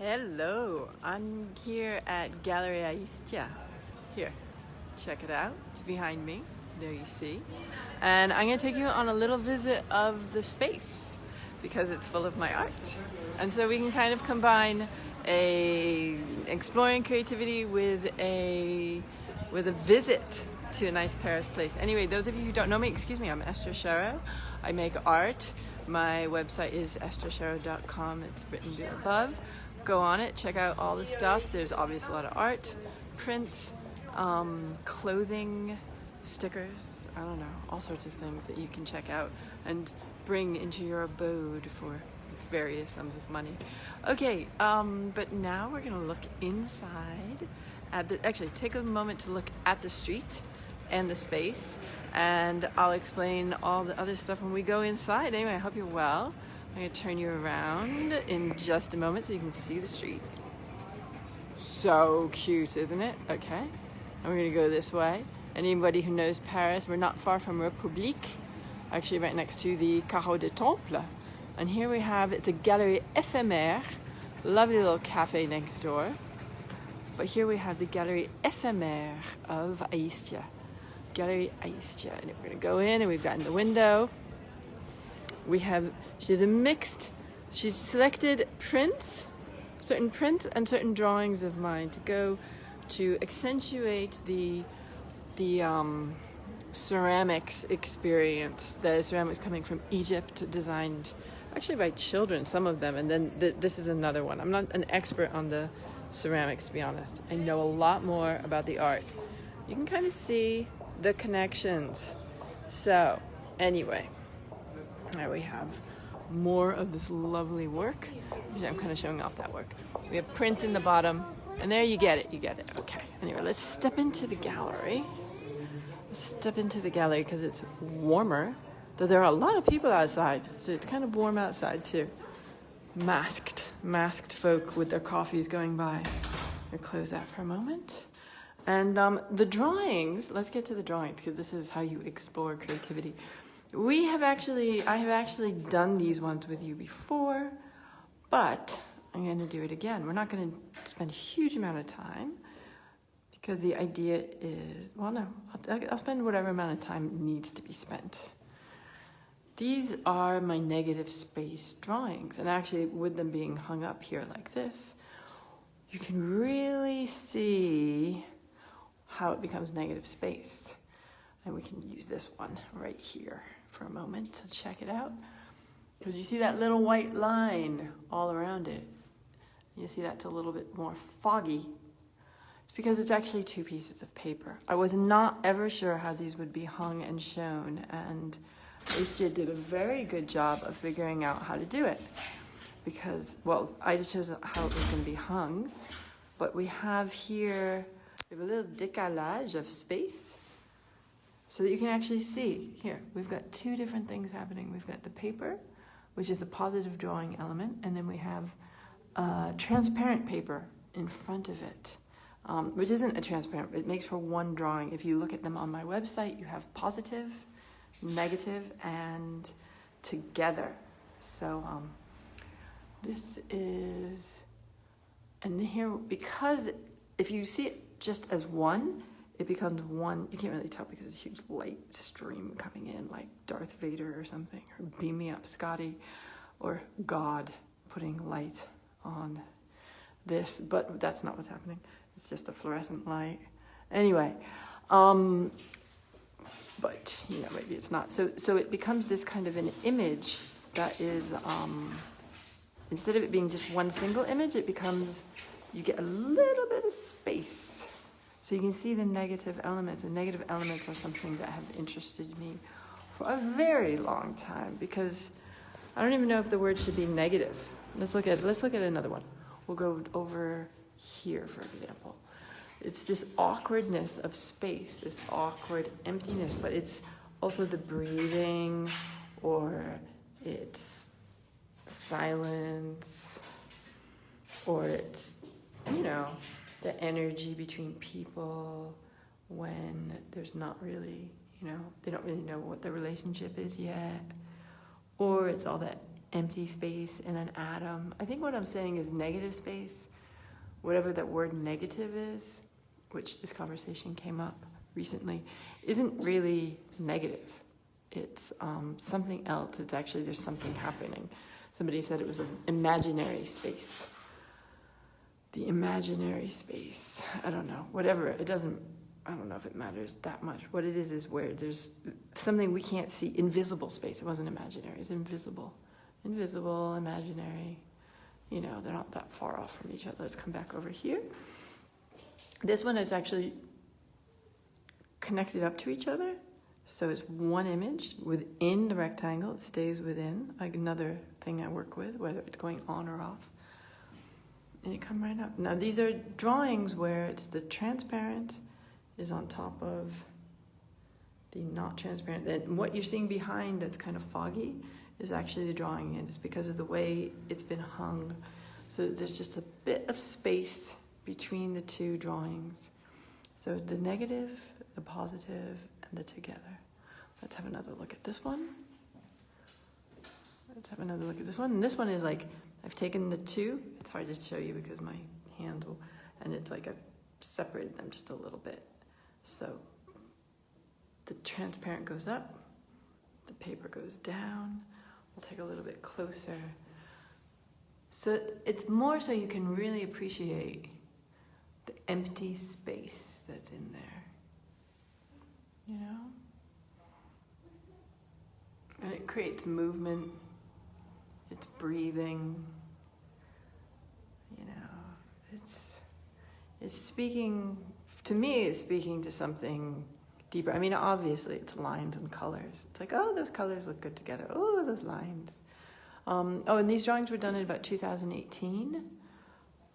Hello, I'm here at Galerie Aiste. Here, check it out. It's behind me. There you see. And I'm going to take you on a little visit of the space because it's full of my art. And so we can kind of combine exploring creativity with a visit to a nice Paris place. Anyway, those of you who don't know me, excuse me, I'm Esther Shero. I make art. My website is esthershero.com. It's written above. Go on it, check out all the stuff. There's obviously a lot of art, prints, clothing, stickers, I don't know, all sorts of things that you can check out and bring into your abode for various sums of money. Okay, but now we're gonna look inside at actually take a moment to look at the street and the space, and I'll explain all the other stuff when we go inside. Anyway, I hope you're well. I'm going to turn you around in just a moment so you can see the street. So cute, isn't it? Okay. And we're going to go this way. Anybody who knows Paris, we're not far from République, actually right next to the Carreau de Temple. And here we have, it's a Galerie Éphémère, lovely little cafe next door. But here we have the Galerie Éphémère of Aiste. Galerie Aiste. And we're going to go in, and we've got in the window. She's selected prints, certain print and certain drawings of mine to go to accentuate the ceramics experience. The ceramics coming from Egypt, designed actually by children, some of them, and then this is another one. I'm not an expert on the ceramics, to be honest. I know a lot more about the art. You can kind of see the connections. So, anyway. There we have more of this lovely work. I'm kind of showing off that work. We have print in the bottom, and there you get it, Okay, anyway, let's step into the gallery. Because it's warmer, though there are a lot of people outside, so it's kind of warm outside too. Masked folk with their coffees going by. I'll close that for a moment. And the drawings, let's get to the drawings, because this is how you explore creativity. I have actually done these ones with you before, but I'm going to do it again. We're not going to spend a huge amount of time because the idea is, I'll spend whatever amount of time needs to be spent. These are my negative space drawings, and actually with them being hung up here like this, you can really see how it becomes negative space. And we can use this one right here for a moment to check it out. Because you see that little white line all around it. You see that's a little bit more foggy. It's because it's actually two pieces of paper. I was not ever sure how these would be hung and shown, and Aiste did a very good job of figuring out how to do it. Because, I just chose how it was going to be hung, but we have here, we have a little décalage of space, so that you can actually see. Here, we've got two different things happening. We've got the paper, which is the positive drawing element, and then we have transparent paper in front of it, which isn't a transparent, it makes for one drawing. If you look at them on my website, you have positive, negative, and together. So this is, and here, because if you see it just as one, it becomes one. You can't really tell because there's a huge light stream coming in, like Darth Vader or something, or Beam Me Up Scotty, or God putting light on this, but that's not what's happening. It's just a fluorescent light. Anyway, but maybe it's not. So it becomes this kind of an image that is, instead of it being just one single image, it becomes, you get a little bit of space. So you can see the negative elements. The negative elements are something that have interested me for a very long time, because I don't even know if the word should be negative. Let's look at another one. We'll go over here, for example. It's this awkwardness of space, this awkward emptiness, but it's also the breathing, or it's silence, or it's, the energy between people when there's not really, they don't really know what the relationship is yet. Or it's all that empty space in an atom. I think what I'm saying is negative space, whatever that word negative is, which this conversation came up recently, isn't really negative. It's something else. It's actually, there's something happening. Somebody said it was an imaginary space. The imaginary space. I don't know. Whatever. It doesn't, I don't know if it matters that much. What it is where there's something we can't see. Invisible space. It wasn't imaginary. It's invisible. Invisible, imaginary. You know, they're not that far off from each other. Let's come back over here. This one is actually connected up to each other. So it's one image within the rectangle. It stays within. Like another thing I work with, whether it's going on or off. And you come right up. Now these are drawings where it's the transparent is on top of the not transparent. And what you're seeing behind that's kind of foggy is actually the drawing, and it's because of the way it's been hung. So there's just a bit of space between the two drawings. So the negative, the positive, and the together. Let's have another look at this one. Let's have another look at this one. And this one is like, I've taken the two. It's hard to show you because my hands will, and it's like I've separated them just a little bit. So the transparent goes up, the paper goes down. We'll take a little bit closer. So it's more so you can really appreciate the empty space that's in there. You know? And it creates movement. It's breathing. You know, it's speaking, to me, it's speaking to something deeper. I mean, obviously, it's lines and colors. It's like, oh, those colors look good together. Oh, those lines. And these drawings were done in about 2018.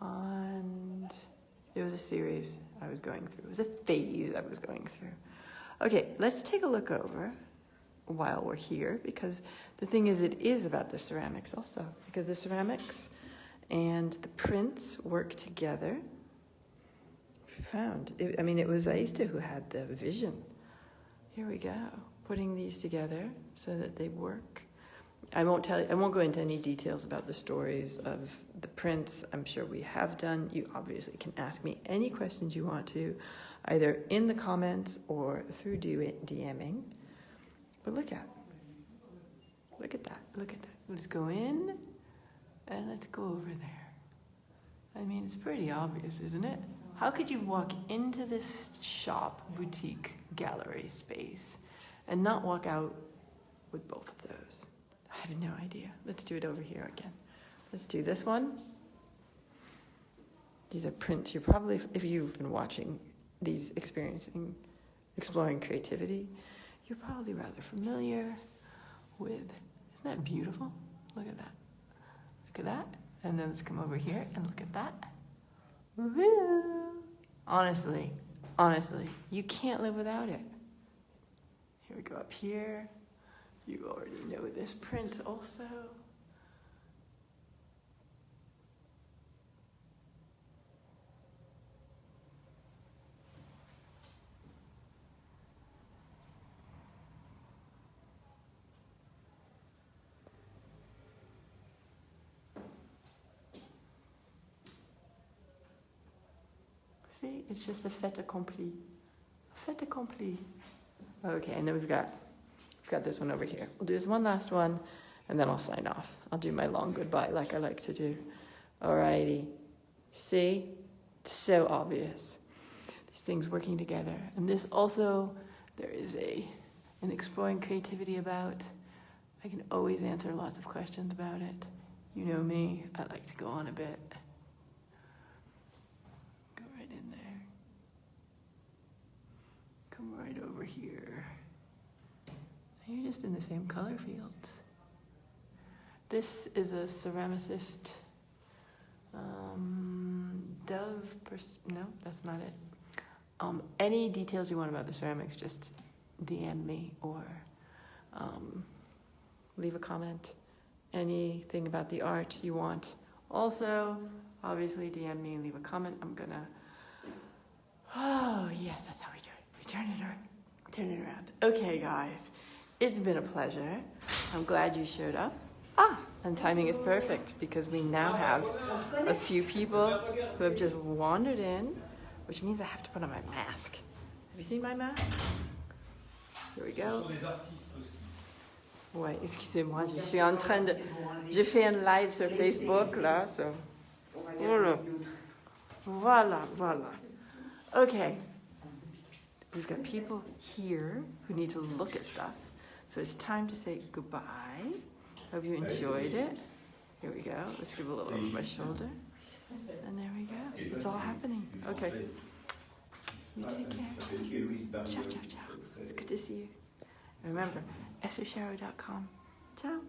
And it was a series I was going through. It was a phase I was going through. Okay, let's take a look over while we're here, because the thing is, it is about the ceramics also, because the ceramics and the prints work together. Found. It was Aiste who had the vision. Here we go, putting these together so that they work. I won't go into any details about the stories of the prints. I'm sure we have done. You obviously can ask me any questions you want to, either in the comments or through DMing. But look at that. Let's go in and let's go over there. I mean, it's pretty obvious, isn't it? How could you walk into this shop, boutique, gallery space and not walk out with both of those? I have no idea. Let's do it over here again. Let's do this one. These are prints. You're probably, if you've been watching these, exploring creativity, you're probably rather familiar with, isn't that beautiful? Look at that. Look at that. And then let's come over here and look at that. Woo! Honestly, you can't live without it. Here we go up here. You already know this print also. See, it's just a fait accompli. A fait accompli. Okay, and then we've got this one over here. We'll do this one last one, and then I'll sign off. I'll do my long goodbye like I like to do. Alrighty. See? It's so obvious. These things working together. And this also, there is an exploring creativity about. I can always answer lots of questions about it. You know me, I like to go on a bit. Go right in there. Come right over here. You're just in the same color fields. This is a ceramicist, no, that's not it. Any details you want about the ceramics, just DM me or leave a comment. Anything about the art you want. Also, obviously DM me and leave a comment. Oh yes, that's how we do it. We turn it around. Okay guys. It's been a pleasure. I'm glad you showed up. And timing is perfect because we now have a few people who have just wandered in, which means I have to put on my mask. Have you seen my mask? Here we go. Ouais, excusez-moi, je suis en train de... J'ai fait un live sur Facebook, là, so... Voilà. Okay. We've got people here who need to look at stuff. So it's time to say goodbye. Hope you enjoyed it. Here we go. Let's give a little over my shoulder. And there we go. It's all happening. Okay. You take care. Ciao. It's good to see you. And remember, esthersharo.com. Ciao.